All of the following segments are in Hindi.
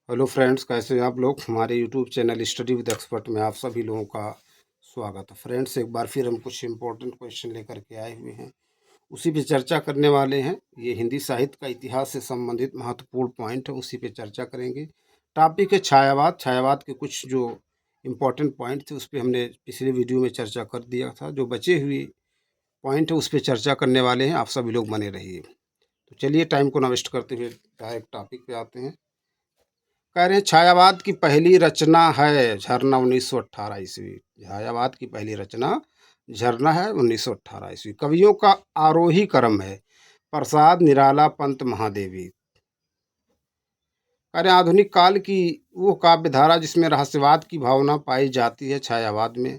हेलो फ्रेंड्स, कैसे हैं आप लोग। हमारे YouTube channel study with expert में आप सभी लोगों का स्वागत है। फ्रेंड्स, एक बार फिर हम कुछ इम्पोर्टेंट क्वेश्चन लेकर के आए हुए हैं, उसी पे चर्चा करने वाले हैं। ये हिंदी साहित्य का इतिहास से संबंधित महत्वपूर्ण पॉइंट है, उसी पे चर्चा करेंगे। टॉपिक है छायावाद। छायावाद के कुछ जो इम्पोर्टेंट पॉइंट थे उस पर हमने पिछले वीडियो में चर्चा कर दिया था। जो बचे हुए पॉइंट है उस पर चर्चा करने वाले हैं, आप सभी लोग बने रहिए। तो चलिए, टाइम को ना वेस्ट करते हुए डायरेक्ट टॉपिक पे आते हैं। कह रहे हैं छायावाद की पहली रचना है झरना 1918 ईस्वी। छायावाद की पहली रचना झरना है 1918 ईस्वी। कवियों का आरोही क्रम है प्रसाद, निराला, पंत, महादेवी। कह रहे हैं आधुनिक काल की वो काव्य धारा जिसमें रहस्यवाद की भावना पाई जाती है छायावाद में।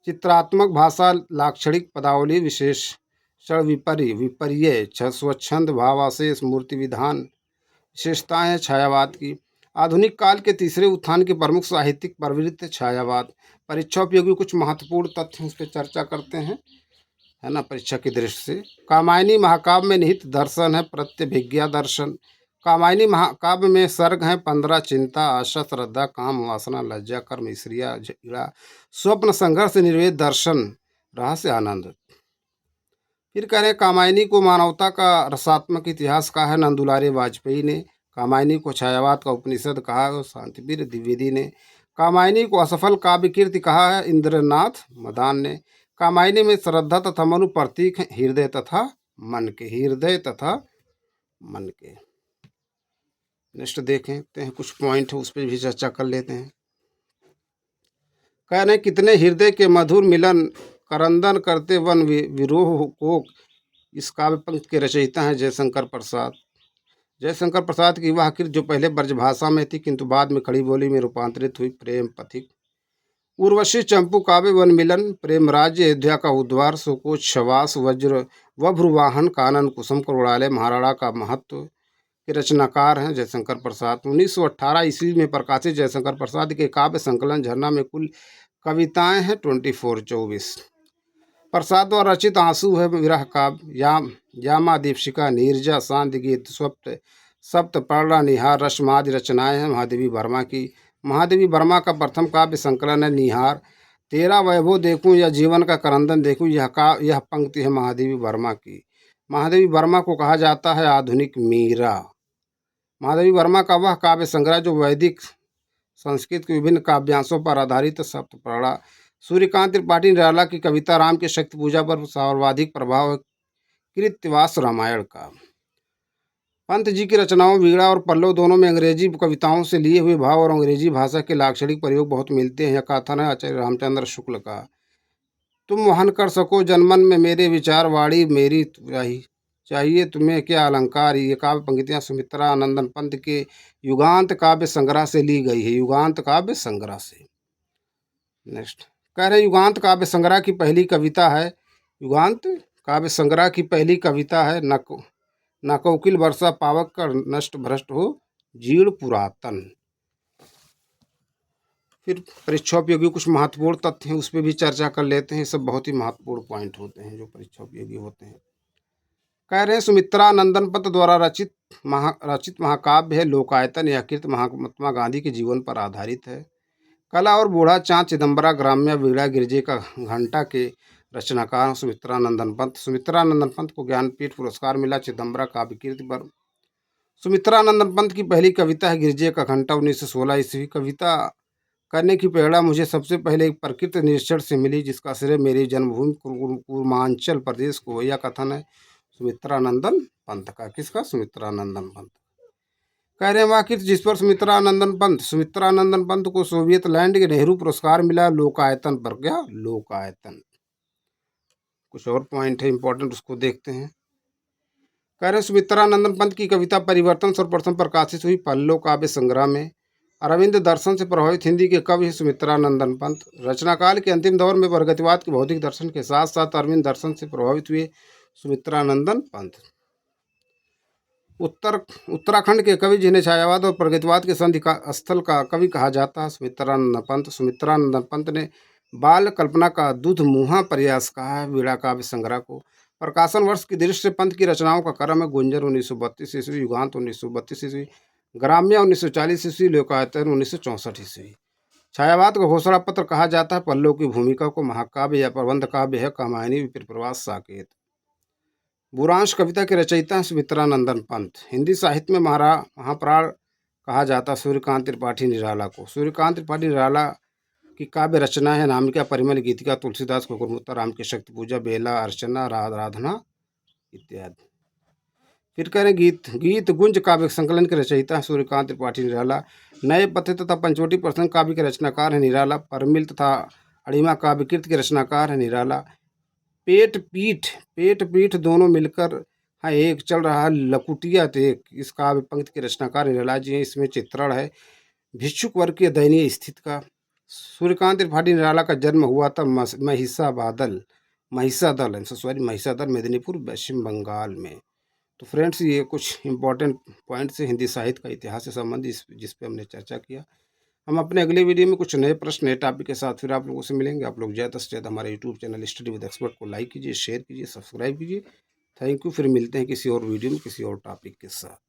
चित्रात्मक भाषा, लाक्षणिक पदावली, विशेषण, विपर्य, स्वच्छंद, भावाशेष, मूर्ति विधान विशेषताएं हैं छायावाद की। आधुनिक काल के तीसरे उत्थान की प्रमुख साहित्यिक प्रवृत्ति छायावाद। परीक्षा उपयोगी कुछ महत्वपूर्ण तथ्य उस पर चर्चा करते हैं, है ना, परीक्षा की दृष्टि से। कामायनी महाकाव्य में निहित दर्शन है प्रत्यभिज्ञा दर्शन। कामायनी महाकाव्य में सर्ग हैं 15: चिंता, आशा, श्रद्धा, काम, वासना, लज्जा, कर्म, स्त्रिया, झगड़ा, स्वप्न, संघर्ष, निर्वेद, दर्शन, रहस्य, आनंद। फिर कह रहे हैं कामायनी को मानवता का रसात्मक इतिहास कहा है नंदुलारे वाजपेयी ने। कामायनी को छायावाद का उपनिषद कहा है शांतिवीर द्विवेदी ने। कामायनी को असफल काव्य कीर्ति कहा है इंद्रनाथ मदान ने। कामायनी में श्रद्धा तथा मनु प्रतीक हैं हृदय तथा मन के। हृदय तथा मन के। नेक्स्ट देखते हैं कुछ पॉइंट है उस पर भी चर्चा कर लेते हैं। कह रहे हैं कितने हृदय के मधुर मिलन करंदन करते वन विरोह को। इस काव्य पंक्ति के रचयिता हैं जयशंकर प्रसाद। जयशंकर प्रसाद की वह कृति जो पहले ब्रजभाषा में थी किंतु बाद में खड़ी बोली में रूपांतरित हुई, प्रेम पथिक। उर्वशी, चंपू काव्य, वन मिलन, प्रेम राज्य, अयोध्या का उद्वार, सुकोच, शवास, वज्र, वभ्रुवाहन, कानन, कुसुम, करुणालय, महाराणा का महत्व के रचनाकार हैं जयशंकर प्रसाद। 1918 ईस्वी में प्रकाशित जयशंकर प्रसाद के काव्य संकलन झरना में कुल कविताएं हैं 24। प्रसाद द्वारा रचित आंसू है विरह काव्य, यामा, दीपशिका, नीरजा, शांति गीत, स्वप्त, सप्त, पर्णा, निहार, रश्मादि रचनाएं हैं महादेवी वर्मा की। महादेवी वर्मा का प्रथम काव्य संकलन है निहार। तेरा वैभव देखूं या जीवन का करंदन देखूं, यह पंक्ति है महादेवी वर्मा की। महादेवी वर्मा को कहा जाता है आधुनिक मीरा। महादेवी वर्मा का वह काव्य संग्रह जो वैदिक संस्कृत के विभिन्न काव्यांशों पर आधारित सप्तपर्णा। सूर्यकांत त्रिपाठी निराला की कविता राम की शक्ति पूजा पर सर्वाधिक प्रभाव है कृत्यवास रामायण का। पंत जी की रचनाओं वीणा और पल्लव दोनों में अंग्रेजी कविताओं से लिए हुए भाव और अंग्रेजी भाषा के लाक्षणिक प्रयोग बहुत मिलते हैं। यह कथन है आचार्य रामचंद्र शुक्ल का। तुम वहन कर सको जनमन में मेरे विचार, वाणी मेरी राही, चाहिए तुम्हें क्या अलंकार। ये काव्य पंक्तियां सुमित्रा नंदन पंत के युगांत काव्य संग्रह से ली गई है। युगांत काव्य संग्रह से। नेक्स्ट कह रहे युगांत काव्य संग्रह की पहली कविता है। युगांत काव्य संग्रह की पहली कविता है न कोकिल वर्षा पावक कर नष्ट भ्रष्ट हो जीर्ण पुरातन। फिर परीक्षा उपयोगी कुछ महत्वपूर्ण तथ्य हैं उस पर भी चर्चा कर लेते हैं। सब बहुत ही महत्वपूर्ण पॉइंट होते हैं जो परीक्षा उपयोगी होते हैं। कह रहे हैं सुमित्रा नंदन पंत द्वारा रचित महाकाव्य है लोकायतन। यह कृत महात्मा गांधी के जीवन पर आधारित है। कला और बूढ़ा चाँद, चिदम्बरा, ग्राम्य, वीणा, गिरजे का घंटा के रचनाकार सुमित्रा नंदन पंत। सुमित्रा नंदन पंत को ज्ञानपीठ पुरस्कार मिला चिदम्बरा काव्य कीर्ति पर। सुमित्रा नंदन पंत की पहली कविता है गिरजे का घंटा 1916 ईस्वी। कविता करने की प्रेरणा मुझे सबसे पहले एक प्रकृति निरीक्षण से मिली जिसका श्रेय मेरी जन्मभूमि पूर्वांचल प्रदेश को। यह कथन है सुमित्रा नंदन पंत का। किसका? सुमित्रा नंदन पंत। कह रहे हैं वाकिफ जिस पर सुमित्रा नंदन पंत को सोवियत लैंड के नेहरू पुरस्कार मिला लोकायतन पर। क्या? लोकायतन। कुछ और पॉइंट है इंपॉर्टेंट, उसको देखते हैं। कह रहे हैं सुमित्रा नंदन पंत की कविता परिवर्तन सर्वप्रथम प्रकाशित हुई पल्लव काव्य संग्रह में। अरविंद दर्शन से प्रभावित हिंदी के कवि सुमित्रा नंदन पंत। रचनाकाल के अंतिम दौर में प्रगतिवाद के भौतिक दर्शन के साथ साथ अरविंद दर्शन से प्रभावित हुए सुमित्रा नंदन पंत। उत्तराखंड के कवि जिन्हें छायावाद और प्रगतिवाद के संधि का स्थल का कवि कहा जाता है सुमित्रा नंदन पंत। सुमित्रा नंदन पंत ने बाल कल्पना का दूध मुहा प्रयास कहा है वीणा काव्य संग्रह को। प्रकाशन वर्ष की दृष्टि से पंत की रचनाओं का क्रम है गुंजर 1932 ईस्वी, युगांत 1932 ईस्वी, ग्राम्य 1940 ईस्वी, लोकायतन 1964 ईस्वी। छायावाद का घोषणा पत्र कहा जाता है। पल्लव की भूमिका को महाकाव्य या प्रबंध काव्य है। कामायनी विप्रवास साकेत। बुरांश कविता के रचयिता हैं सुमित्रानंदन पंत। हिंदी साहित्य में महाप्राण कहा जाता है सूर्यकांत त्रिपाठी निराला को। सूर्यकांत त्रिपाठी निराला की काव्य रचना है नामिका, परिमल गीतिका, तुलसीदास को गुरुमुत्ता, राम की शक्ति पूजा, बेला अर्चना, राधना इत्यादि। फिर कह रहे गीत गुंज काव्य संकलन के रचयिता हैं सूर्यकांत त्रिपाठी निराला। नए पथे तथा पंचवटी प्रसंग काव्य के रचनाकार है निराला। परमिल तथा अड़िमा काव्य कृत के रचनाकार है निराला। पेट पीठ दोनों मिलकर हाँ एक चल रहा है लकुटिया तेक, इस काव्य पंक्ति के रचनाकार निराला जी हैं। इसमें चित्रण है भिक्षुक वर्ग की दयनीय स्थिति का। सूर्यकांत त्रिपाठी निराला का जन्म हुआ था महिसादल मेदिनीपुर, पश्चिम बंगाल में। तो फ्रेंड्स, ये कुछ इंपॉर्टेंट पॉइंट्स है हिंदी साहित्य का इतिहास से संबंधित जिस पे हमने चर्चा किया। हम अपने अगले वीडियो में कुछ नए प्रश्न, नए टॉपिक के साथ फिर आप लोगों से मिलेंगे। आप लोग ज़्यादा से ज़्यादा हमारे YouTube channel study with expert को लाइक कीजिए, शेयर कीजिए, सब्सक्राइब कीजिए। Thank you. फिर मिलते हैं किसी और वीडियो में किसी और टॉपिक के साथ।